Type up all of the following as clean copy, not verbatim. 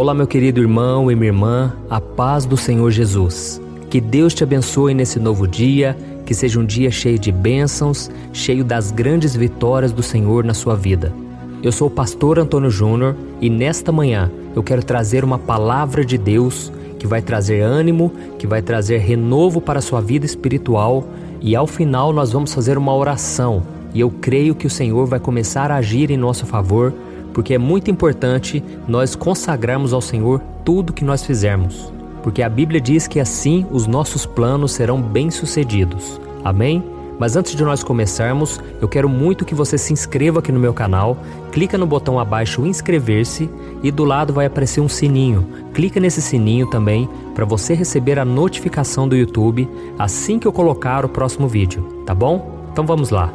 Olá, meu querido irmão e minha irmã, a paz do Senhor Jesus. Que Deus te abençoe nesse novo dia, que seja um dia cheio de bênçãos, cheio das grandes vitórias do Senhor na sua vida. Eu sou o pastor Antônio Júnior e nesta manhã eu quero trazer uma palavra de Deus que vai trazer ânimo, que vai trazer renovo para a sua vida espiritual e ao final nós vamos fazer uma oração e eu creio que o Senhor vai começar a agir em nosso favor, porque é muito importante nós consagrarmos ao Senhor tudo que nós fizermos, porque a Bíblia diz que assim os nossos planos serão bem-sucedidos. Amém? Mas antes de nós começarmos, eu quero muito que você se inscreva aqui no meu canal, clica no botão abaixo inscrever-se e do lado vai aparecer um sininho. Clica nesse sininho também para você receber a notificação do YouTube assim que eu colocar o próximo vídeo, tá bom? Então vamos lá.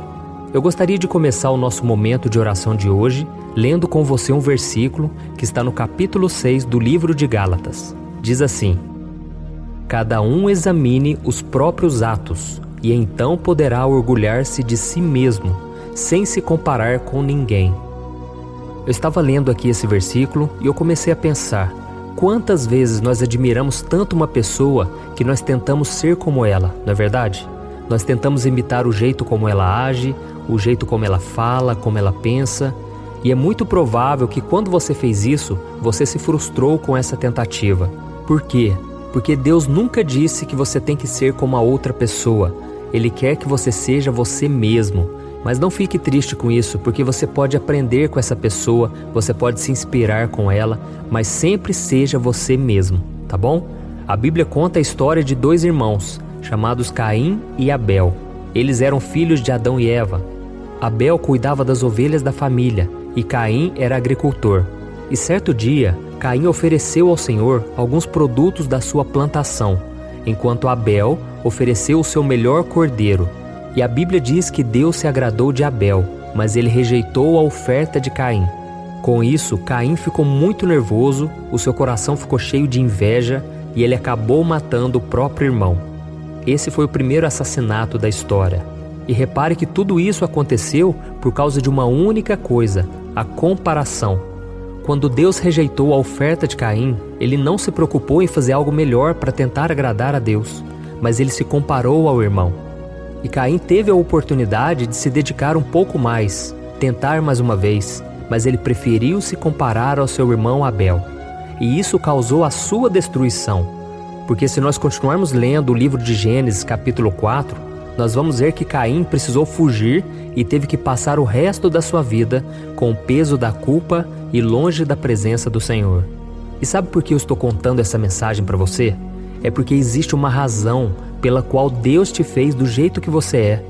Eu gostaria de começar o nosso momento de oração de hoje lendo com você um versículo que está no capítulo 6 do livro de Gálatas. Diz assim: cada um examine os próprios atos e então poderá orgulhar-se de si mesmo, sem se comparar com ninguém. Eu estava lendo aqui esse versículo e eu comecei a pensar, quantas vezes nós admiramos tanto uma pessoa que nós tentamos ser como ela, não é verdade? Nós tentamos imitar o jeito como ela age, o jeito como ela fala, como ela pensa, e é muito provável que quando você fez isso, você se frustrou com essa tentativa. Por quê? Porque Deus nunca disse que você tem que ser como a outra pessoa. Ele quer que você seja você mesmo. Mas não fique triste com isso, porque você pode aprender com essa pessoa, você pode se inspirar com ela, mas sempre seja você mesmo, tá bom? A Bíblia conta a história de dois irmãos, chamados Caim e Abel. Eles eram filhos de Adão e Eva. Abel cuidava das ovelhas da família e Caim era agricultor. E certo dia, Caim ofereceu ao Senhor alguns produtos da sua plantação, enquanto Abel ofereceu o seu melhor cordeiro. E a Bíblia diz que Deus se agradou de Abel, mas ele rejeitou a oferta de Caim. Com isso, Caim ficou muito nervoso, o seu coração ficou cheio de inveja e ele acabou matando o próprio irmão. Esse foi o primeiro assassinato da história. E repare que tudo isso aconteceu por causa de uma única coisa, a comparação. Quando Deus rejeitou a oferta de Caim, ele não se preocupou em fazer algo melhor para tentar agradar a Deus, mas ele se comparou ao irmão. E Caim teve a oportunidade de se dedicar um pouco mais, tentar mais uma vez, mas ele preferiu se comparar ao seu irmão Abel. E isso causou a sua destruição. Porque se nós continuarmos lendo o livro de Gênesis capítulo 4, nós vamos ver que Caim precisou fugir e teve que passar o resto da sua vida com o peso da culpa e longe da presença do Senhor. E sabe por que eu estou contando essa mensagem para você? É porque existe uma razão pela qual Deus te fez do jeito que você é.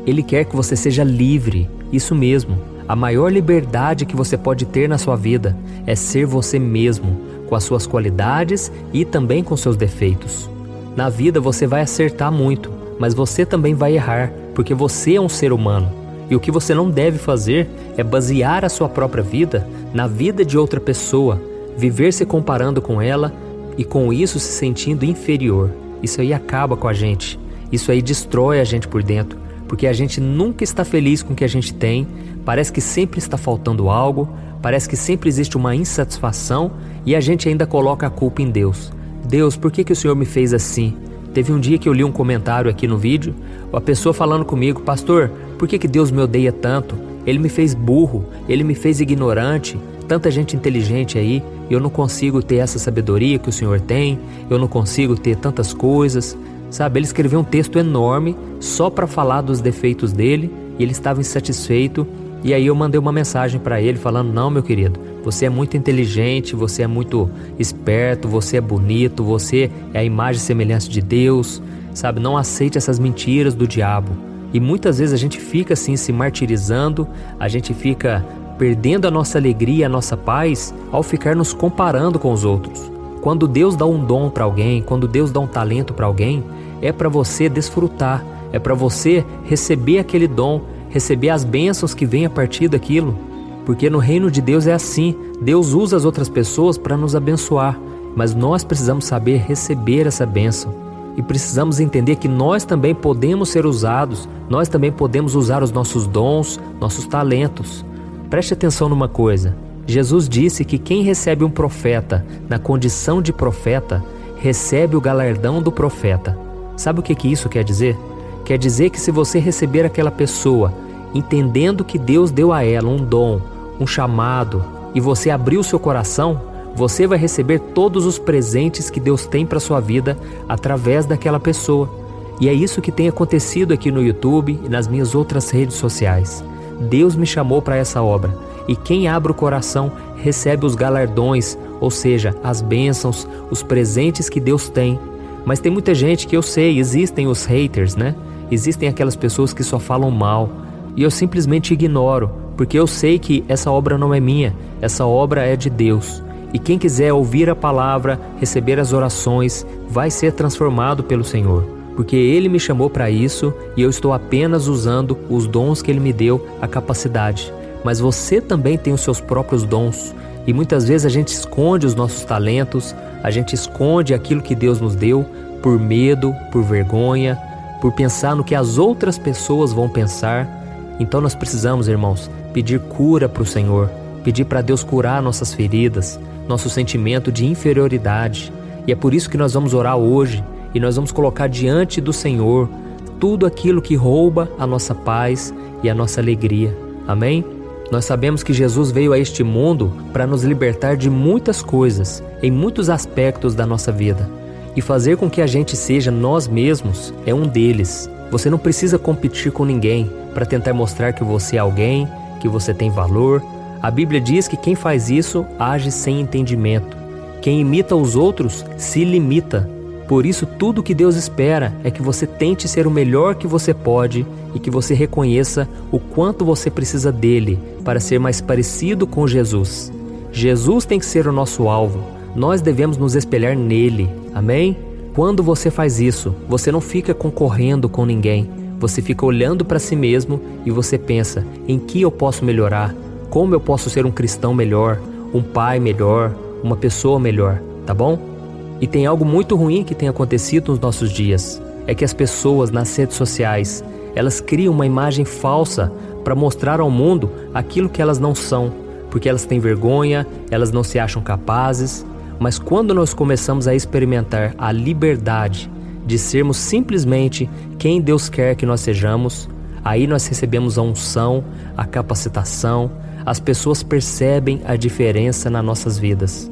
Ele quer que você seja livre, isso mesmo. A maior liberdade que você pode ter na sua vida é ser você mesmo, com as suas qualidades e também com seus defeitos. Na vida você vai acertar muito, mas você também vai errar, porque você é um ser humano. E o que você não deve fazer é basear a sua própria vida na vida de outra pessoa, viver se comparando com ela e com isso se sentindo inferior. Isso aí acaba com a gente, isso aí destrói a gente por dentro, porque a gente nunca está feliz com o que a gente tem, parece que sempre está faltando algo, parece que sempre existe uma insatisfação e a gente ainda coloca a culpa em Deus. Deus, por que o Senhor me fez assim? Teve um dia que eu li um comentário aqui no vídeo, a pessoa falando comigo, pastor, por que Deus me odeia tanto? Ele me fez burro, ele me fez ignorante, tanta gente inteligente aí, eu não consigo ter essa sabedoria que o Senhor tem, eu não consigo ter tantas coisas, sabe? Ele escreveu um texto enorme só para falar dos defeitos dele e ele estava insatisfeito e aí eu mandei uma mensagem para ele falando, não meu querido, você é muito inteligente, você é muito esperto, você é bonito, você é a imagem e semelhança de Deus, sabe? Não aceite essas mentiras do diabo. E muitas vezes a gente fica assim se martirizando, a gente fica perdendo a nossa alegria, a nossa paz ao ficar nos comparando com os outros. Quando Deus dá um dom para alguém, quando Deus dá um talento para alguém, é para você desfrutar, é para você receber aquele dom, receber as bênçãos que vêm a partir daquilo. Porque no reino de Deus é assim, Deus usa as outras pessoas para nos abençoar, mas nós precisamos saber receber essa bênção. E precisamos entender que nós também podemos ser usados, nós também podemos usar os nossos dons, nossos talentos. Preste atenção numa coisa, Jesus disse que quem recebe um profeta na condição de profeta, recebe o galardão do profeta. Sabe o que isso quer dizer? Quer dizer que se você receber aquela pessoa, entendendo que Deus deu a ela um dom, um chamado, e você abrir o seu coração, você vai receber todos os presentes que Deus tem para sua vida através daquela pessoa. E é isso que tem acontecido aqui no YouTube e nas minhas outras redes sociais. Deus me chamou para essa obra, e quem abre o coração recebe os galardões, ou seja, as bênçãos, os presentes que Deus tem. Mas tem muita gente que eu sei, existem os haters, né? Existem aquelas pessoas que só falam mal, e eu simplesmente ignoro, porque eu sei que essa obra não é minha, essa obra é de Deus. E quem quiser ouvir a palavra, receber as orações, vai ser transformado pelo Senhor, porque Ele me chamou para isso e eu estou apenas usando os dons que Ele me deu, a capacidade. Mas você também tem os seus próprios dons, e muitas vezes a gente esconde os nossos talentos, a gente esconde aquilo que Deus nos deu por medo, por vergonha, por pensar no que as outras pessoas vão pensar. Então nós precisamos, irmãos, pedir cura para o Senhor, pedir para Deus curar nossas feridas, nosso sentimento de inferioridade. E é por isso que nós vamos orar hoje, e nós vamos colocar diante do Senhor tudo aquilo que rouba a nossa paz e a nossa alegria. Amém? Nós sabemos que Jesus veio a este mundo para nos libertar de muitas coisas, em muitos aspectos da nossa vida. E fazer com que a gente seja nós mesmos é um deles. Você não precisa competir com ninguém para tentar mostrar que você é alguém, que você tem valor. A Bíblia diz que quem faz isso age sem entendimento. Quem imita os outros se limita. Por isso, tudo que Deus espera é que você tente ser o melhor que você pode e que você reconheça o quanto você precisa dele para ser mais parecido com Jesus. Jesus tem que ser o nosso alvo. Nós devemos nos espelhar nele. Amém? Quando você faz isso, você não fica concorrendo com ninguém. Você fica olhando para si mesmo e você pensa: em que eu posso melhorar? Como eu posso ser um cristão melhor, um pai melhor, uma pessoa melhor, tá bom? E tem algo muito ruim que tem acontecido nos nossos dias. É que as pessoas nas redes sociais, elas criam uma imagem falsa para mostrar ao mundo aquilo que elas não são, porque elas têm vergonha, elas não se acham capazes. Mas quando nós começamos a experimentar a liberdade de sermos simplesmente quem Deus quer que nós sejamos, aí nós recebemos a unção, a capacitação, as pessoas percebem a diferença nas nossas vidas.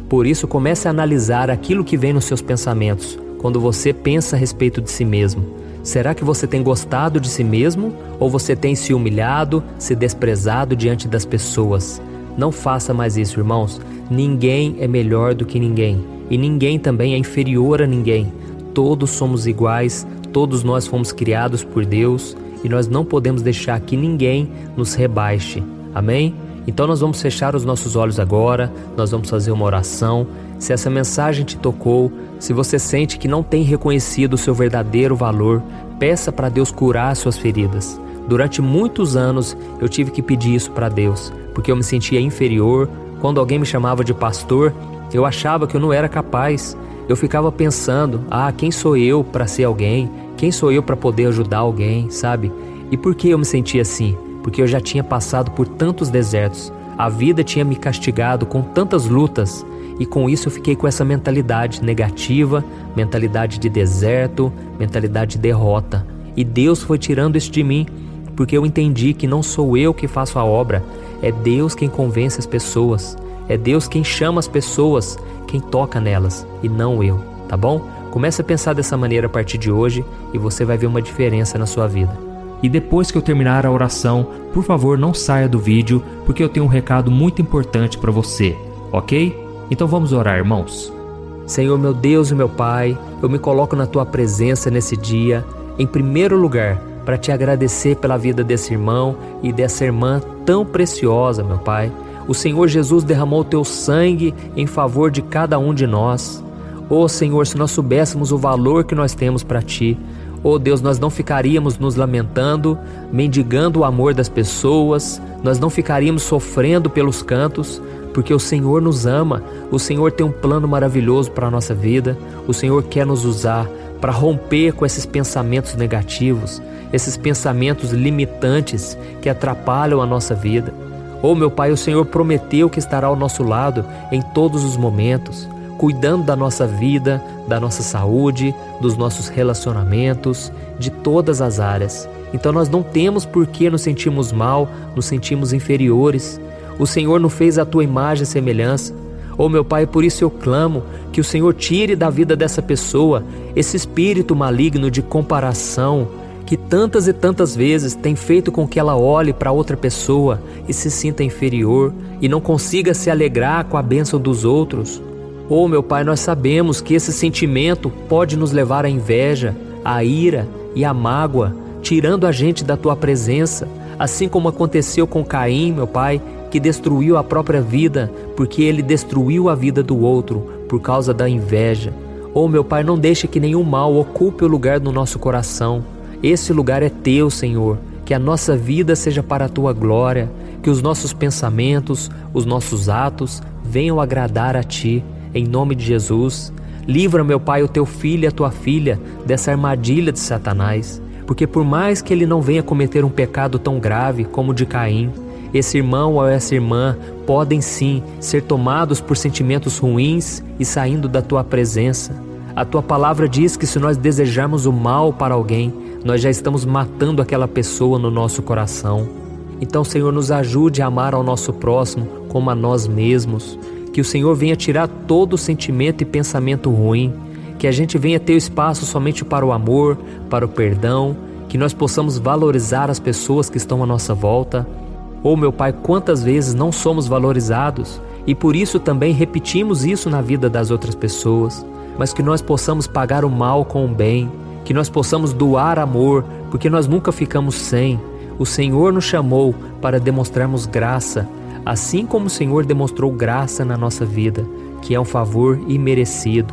Por isso, comece a analisar aquilo que vem nos seus pensamentos, quando você pensa a respeito de si mesmo. Será que você tem gostado de si mesmo ou você tem se humilhado, se desprezado diante das pessoas? Não faça mais isso, irmãos. Ninguém é melhor do que ninguém e ninguém também é inferior a ninguém. Todos somos iguais, todos nós fomos criados por Deus e nós não podemos deixar que ninguém nos rebaixe. Amém? Então nós vamos fechar os nossos olhos agora, nós vamos fazer uma oração. Se essa mensagem te tocou, se você sente que não tem reconhecido o seu verdadeiro valor, peça para Deus curar as suas feridas. Durante muitos anos eu tive que pedir isso para Deus, porque eu me sentia inferior. Quando alguém me chamava de pastor, eu achava que eu não era capaz. Eu ficava pensando, quem sou eu para ser alguém? Quem sou eu para poder ajudar alguém, sabe? E por que eu me sentia assim? Porque eu já tinha passado por tantos desertos. A vida tinha me castigado com tantas lutas. E com isso eu fiquei com essa mentalidade negativa, mentalidade de deserto, mentalidade de derrota. E Deus foi tirando isso de mim, porque eu entendi que não sou eu que faço a obra. É Deus quem convence as pessoas. É Deus quem chama as pessoas, quem toca nelas, e não eu, tá bom? Comece a pensar dessa maneira a partir de hoje e você vai ver uma diferença na sua vida. E depois que eu terminar a oração, por favor não saia do vídeo, porque eu tenho um recado muito importante para você, ok? Então vamos orar, irmãos. Senhor, meu Deus e meu Pai, eu me coloco na Tua presença nesse dia, em primeiro lugar, para Te agradecer pela vida desse irmão e dessa irmã tão preciosa, meu Pai. O Senhor Jesus derramou o Teu sangue em favor de cada um de nós. Senhor, se nós soubéssemos o valor que nós temos para Ti, Deus, nós não ficaríamos nos lamentando, mendigando o amor das pessoas, nós não ficaríamos sofrendo pelos cantos, porque o Senhor nos ama, o Senhor tem um plano maravilhoso para a nossa vida, o Senhor quer nos usar para romper com esses pensamentos negativos, esses pensamentos limitantes que atrapalham a nossa vida. Oh, meu Pai, o Senhor prometeu que estará ao nosso lado em todos os momentos, cuidando da nossa vida, da nossa saúde, dos nossos relacionamentos, de todas as áreas. Então nós não temos por que nos sentirmos mal, nos sentirmos inferiores. O Senhor nos fez a tua imagem e semelhança. Oh, meu Pai, por isso eu clamo que o Senhor tire da vida dessa pessoa esse espírito maligno de comparação, que tantas e tantas vezes tem feito com que ela olhe para outra pessoa e se sinta inferior e não consiga se alegrar com a bênção dos outros. Oh, meu Pai, nós sabemos que esse sentimento pode nos levar à inveja, à ira e à mágoa, tirando a gente da tua presença, assim como aconteceu com Caim, meu Pai, que destruiu a própria vida, porque ele destruiu a vida do outro por causa da inveja. Oh, meu Pai, não deixe que nenhum mal ocupe o lugar no nosso coração. Esse lugar é teu, Senhor. Que a nossa vida seja para a tua glória, que os nossos pensamentos, os nossos atos venham agradar a ti, em nome de Jesus. Livra, meu Pai, o teu filho e a tua filha dessa armadilha de Satanás, porque por mais que ele não venha cometer um pecado tão grave como o de Caim, esse irmão ou essa irmã podem sim ser tomados por sentimentos ruins e saindo da tua presença. A tua palavra diz que se nós desejarmos o mal para alguém, nós já estamos matando aquela pessoa no nosso coração. Então, Senhor, nos ajude a amar ao nosso próximo como a nós mesmos. Que o Senhor venha tirar todo sentimento e pensamento ruim. Que a gente venha ter espaço somente para o amor, para o perdão. Que nós possamos valorizar as pessoas que estão à nossa volta. Oh, meu Pai, quantas vezes não somos valorizados e por isso também repetimos isso na vida das outras pessoas. Mas que nós possamos pagar o mal com o bem. Que nós possamos doar amor, porque nós nunca ficamos sem. O Senhor nos chamou para demonstrarmos graça, assim como o Senhor demonstrou graça na nossa vida, que é um favor imerecido.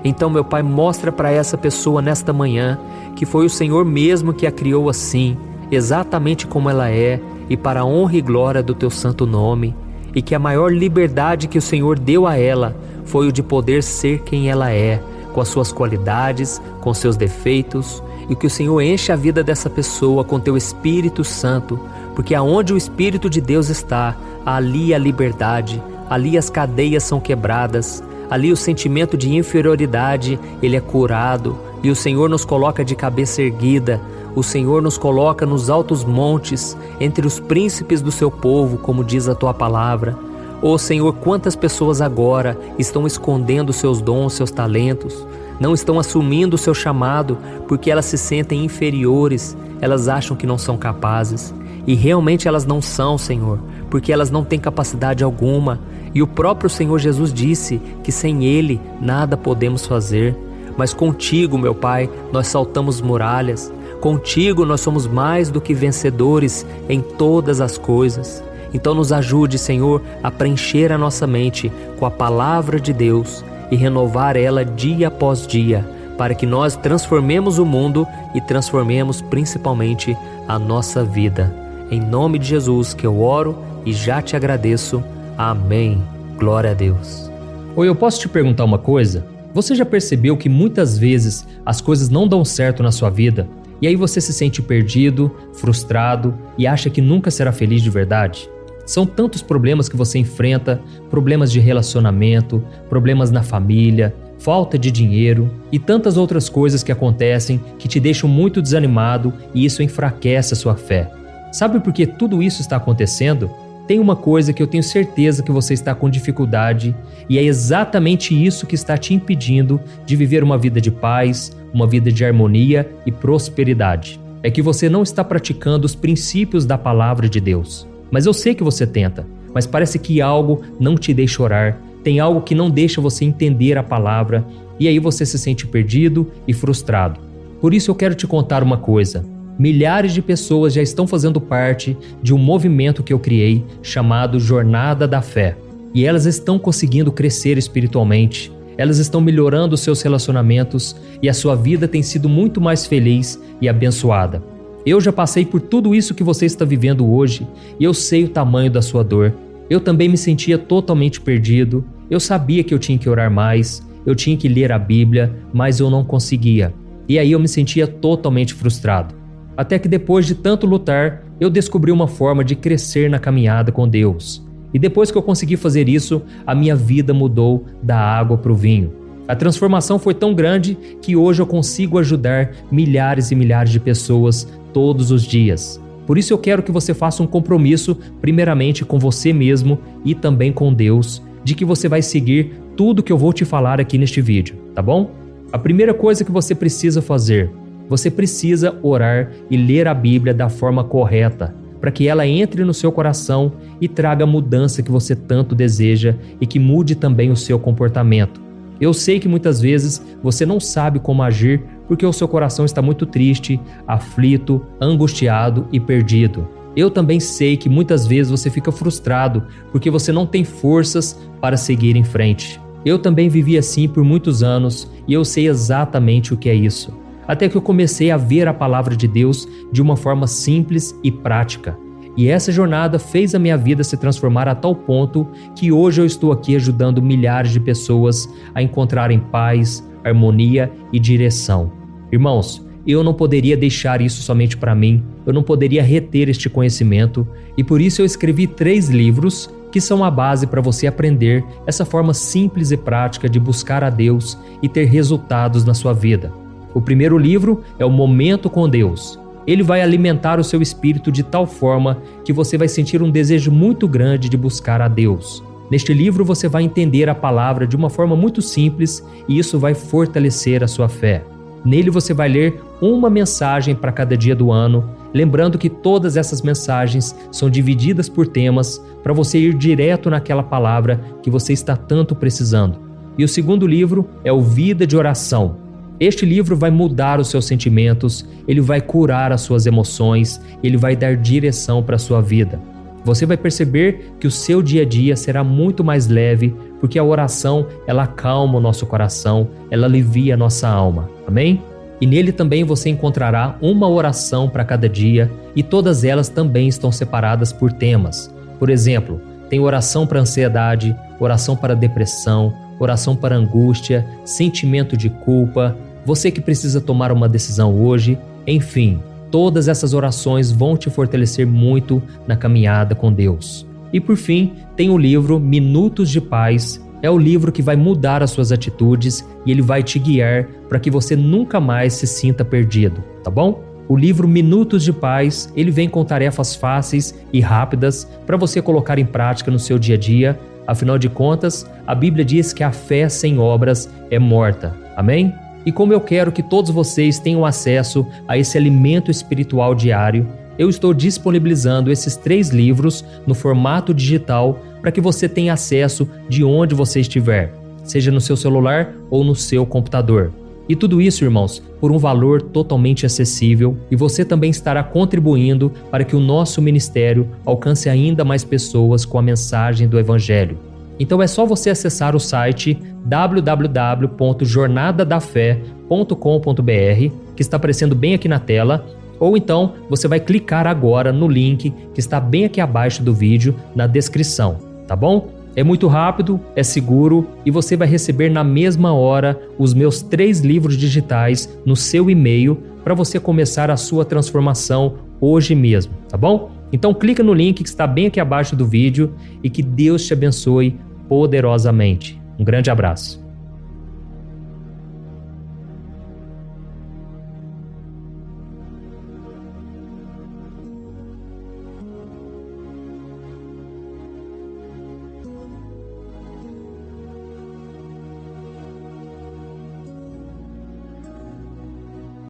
Então, meu Pai, mostra para essa pessoa nesta manhã que foi o Senhor mesmo que a criou assim, exatamente como ela é, e para a honra e glória do teu santo nome, e que a maior liberdade que o Senhor deu a ela foi o de poder ser quem ela é, com as suas qualidades, com seus defeitos, e que o Senhor enche a vida dessa pessoa com teu Espírito Santo, porque aonde o Espírito de Deus está, ali a liberdade, ali as cadeias são quebradas, ali o sentimento de inferioridade, ele é curado, e o Senhor nos coloca de cabeça erguida, o Senhor nos coloca nos altos montes, entre os príncipes do seu povo, como diz a tua palavra. Ó Senhor, quantas pessoas agora estão escondendo seus dons, seus talentos, não estão assumindo o seu chamado porque elas se sentem inferiores, elas acham que não são capazes. E realmente elas não são, Senhor, porque elas não têm capacidade alguma. E o próprio Senhor Jesus disse que sem Ele nada podemos fazer. Mas contigo, meu Pai, nós saltamos muralhas. Contigo nós somos mais do que vencedores em todas as coisas. Então nos ajude, Senhor, a preencher a nossa mente com a palavra de Deus e renovar ela dia após dia, para que nós transformemos o mundo e transformemos principalmente a nossa vida. Em nome de Jesus que eu oro e já te agradeço. Amém. Glória a Deus. Oi, eu posso te perguntar uma coisa? Você já percebeu que muitas vezes as coisas não dão certo na sua vida? E aí você se sente perdido, frustrado e acha que nunca será feliz de verdade? São tantos problemas que você enfrenta, problemas de relacionamento, problemas na família, falta de dinheiro e tantas outras coisas que acontecem que te deixam muito desanimado e isso enfraquece a sua fé. Sabe por que tudo isso está acontecendo? Tem uma coisa que eu tenho certeza que você está com dificuldade e é exatamente isso que está te impedindo de viver uma vida de paz, uma vida de harmonia e prosperidade. É que você não está praticando os princípios da palavra de Deus. Mas eu sei que você tenta, mas parece que algo não te deixa orar, tem algo que não deixa você entender a palavra e aí você se sente perdido e frustrado. Por isso eu quero te contar uma coisa. Milhares de pessoas já estão fazendo parte de um movimento que eu criei chamado Jornada da Fé. E elas estão conseguindo crescer espiritualmente, elas estão melhorando os seus relacionamentos e a sua vida tem sido muito mais feliz e abençoada. Eu já passei por tudo isso que você está vivendo hoje e eu sei o tamanho da sua dor. Eu também me sentia totalmente perdido, eu sabia que eu tinha que orar mais, eu tinha que ler a Bíblia, mas eu não conseguia. E aí eu me sentia totalmente frustrado. Até que depois de tanto lutar, eu descobri uma forma de crescer na caminhada com Deus. E depois que eu consegui fazer isso, a minha vida mudou da água para o vinho. A transformação foi tão grande que hoje eu consigo ajudar milhares e milhares de pessoas todos os dias. Por isso eu quero que você faça um compromisso, primeiramente com você mesmo e também com Deus, de que você vai seguir tudo que eu vou te falar aqui neste vídeo, tá bom? A primeira coisa que você precisa fazer, você precisa orar e ler a Bíblia da forma correta, para que ela entre no seu coração e traga a mudança que você tanto deseja e que mude também o seu comportamento. Eu sei que muitas vezes você não sabe como agir porque o seu coração está muito triste, aflito, angustiado e perdido. Eu também sei que muitas vezes você fica frustrado porque você não tem forças para seguir em frente. Eu também vivi assim por muitos anos e eu sei exatamente o que é isso. Até que eu comecei a ver a palavra de Deus de uma forma simples e prática. E essa jornada fez a minha vida se transformar a tal ponto que hoje eu estou aqui ajudando milhares de pessoas a encontrarem paz, harmonia e direção. Irmãos, eu não poderia deixar isso somente para mim, eu não poderia reter este conhecimento e por isso eu escrevi 3 livros que são a base para você aprender essa forma simples e prática de buscar a Deus e ter resultados na sua vida. O primeiro livro é o Momento com Deus. Ele vai alimentar o seu espírito de tal forma que você vai sentir um desejo muito grande de buscar a Deus. Neste livro você vai entender a palavra de uma forma muito simples e isso vai fortalecer a sua fé. Nele você vai ler uma mensagem para cada dia do ano, lembrando que todas essas mensagens são divididas por temas para você ir direto naquela palavra que você está tanto precisando. E o segundo livro é o Vida de Oração. Este livro vai mudar os seus sentimentos, ele vai curar as suas emoções, ele vai dar direção para a sua vida. Você vai perceber que o seu dia a dia será muito mais leve, porque a oração, ela acalma o nosso coração, ela alivia a nossa alma. Amém? E nele também você encontrará uma oração para cada dia e todas elas também estão separadas por temas. Por exemplo, tem oração para ansiedade, oração para depressão, oração para angústia, sentimento de culpa, você que precisa tomar uma decisão hoje, enfim, todas essas orações vão te fortalecer muito na caminhada com Deus. E por fim, tem o livro Minutos de Paz. É o livro que vai mudar as suas atitudes e ele vai te guiar para que você nunca mais se sinta perdido, tá bom? O livro Minutos de Paz, ele vem com tarefas fáceis e rápidas para você colocar em prática no seu dia a dia. Afinal de contas, a Bíblia diz que a fé sem obras é morta. Amém? E como eu quero que todos vocês tenham acesso a esse alimento espiritual diário, eu estou disponibilizando esses 3 livros no formato digital para que você tenha acesso de onde você estiver, seja no seu celular ou no seu computador. E tudo isso, irmãos, por um valor totalmente acessível e você também estará contribuindo para que o nosso ministério alcance ainda mais pessoas com a mensagem do Evangelho. Então é só você acessar o site www.jornadadafé.com.br, que está aparecendo bem aqui na tela, ou então você vai clicar agora no link que está bem aqui abaixo do vídeo, na descrição, tá bom? É muito rápido, é seguro e você vai receber na mesma hora os meus 3 livros digitais no seu e-mail para você começar a sua transformação hoje mesmo, tá bom? Então clica no link que está bem aqui abaixo do vídeo e que Deus te abençoe poderosamente. Um grande abraço.